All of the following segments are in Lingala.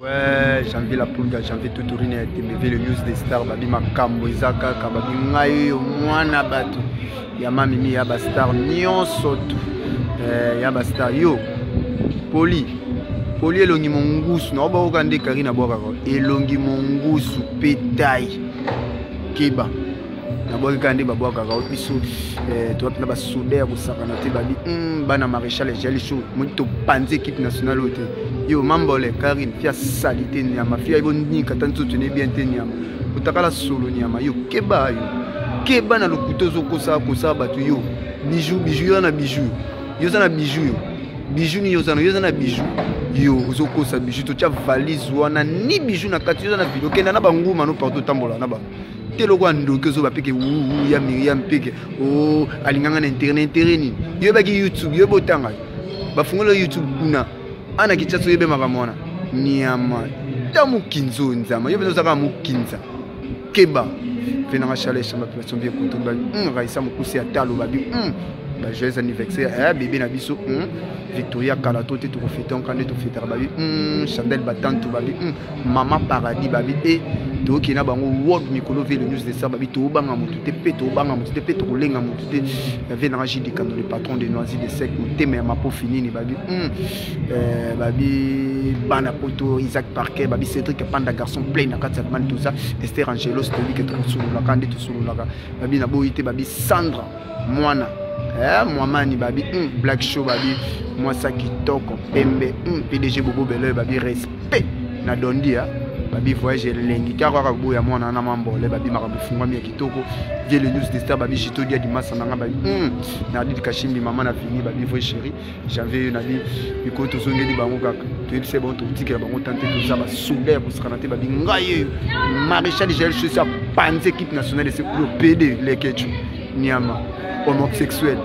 Ouais, janvier la poule, janvier tout tourné a été le news des stars, babi makambo izaka kababi ngai mwana batu ya mamimi ya ba star nyonso tu ya ba star yo poli elongi mongusu na oba okande Karina bwaka elongi mongusu petai keba na bwaka kande babwaka ka biso to na ba soudeur ko sakana te babi bana maréchal Gel Show moto panze équipe nationale ote yo mambole Karine fia salité nyama fia iboni katanzo tene bien te nyama utakala solo nyama yo keba na lokuto zokosa kosa batu yo bijou yo na bijou yo za na bijou ni yo za na bijou yo zokosa bijou to tia valise wana ni bijou na kati yo za na video kenda na banguma no partout tambola na ba telo kwa ndoke zo bapeke ya Miriam peke oh alinganga na internet ni yo baki YouTube yo botanga bafungolo YouTube kuna ana kichaso yebe makamona nyama tamu kinzo nzama yo bezo saka mukinza keba fena chale chama population bien content raisa mukusi atalo babi joyeux anniversaire bébé na biso Victoria Kalato te to fêter on quand to fêter babi Chandel Batante babi Maman Paradis babi et to kina bango world mikolo ve le news de ça babi to banga mutu te pe to banga mutu te pe to lenga mutu te venangi de kando le patron de Noisy de Sec te mais ma po fini ni babi babi bana poto Isaac Parquet babi Cédric Panda garçon plein na katsa man tout ça Esther Angelo Steli que to solo la kande to solo la babi na boité babi Sandra Moana moi mani babi Black Show babi moi ça qui toque pembe PDG Bobo Belle babi respect na dondia babi voyage lengi kaka boya mwana na mambo le babi marabu fungwa mi kitoko vie le news des stars babi jito dia dimasa nanga babi na dit kashimbi maman na fini babi voyage chérie j'avais na dit biko to zongeli bango kaka to c'est bon to tikela bango tenter tout ça ba souder pour se canter babi ngai maréchal Gel Show ça panze équipe nationale c'est pour PD les ketchu nyama homosexuel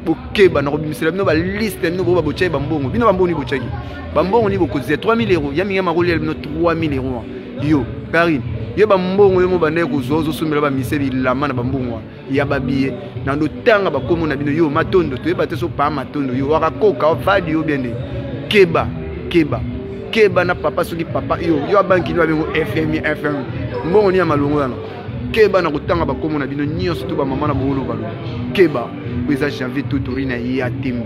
ok ba na robimisela bino ba liste no ba bochai bambongo bino bamboni bochaki bambongo ni bokoze 3000 euros ya minga maroli bino 3000 euros yo Karine yo bambongo yo mo bande ko zozo somela ba misebi lama na bambongo ya babiye na ndotanga bakomo na bino yo matondo to yeba te so pa matondo yo waka koka vadi yo bende keba na papa soki papa yo banki ni ba bengo FM mbongo ni ya malongo yana keba na kutanga bakomo na bino nyonso to ba mama na bolo balo keba pesa janvier tout tourina ya tembe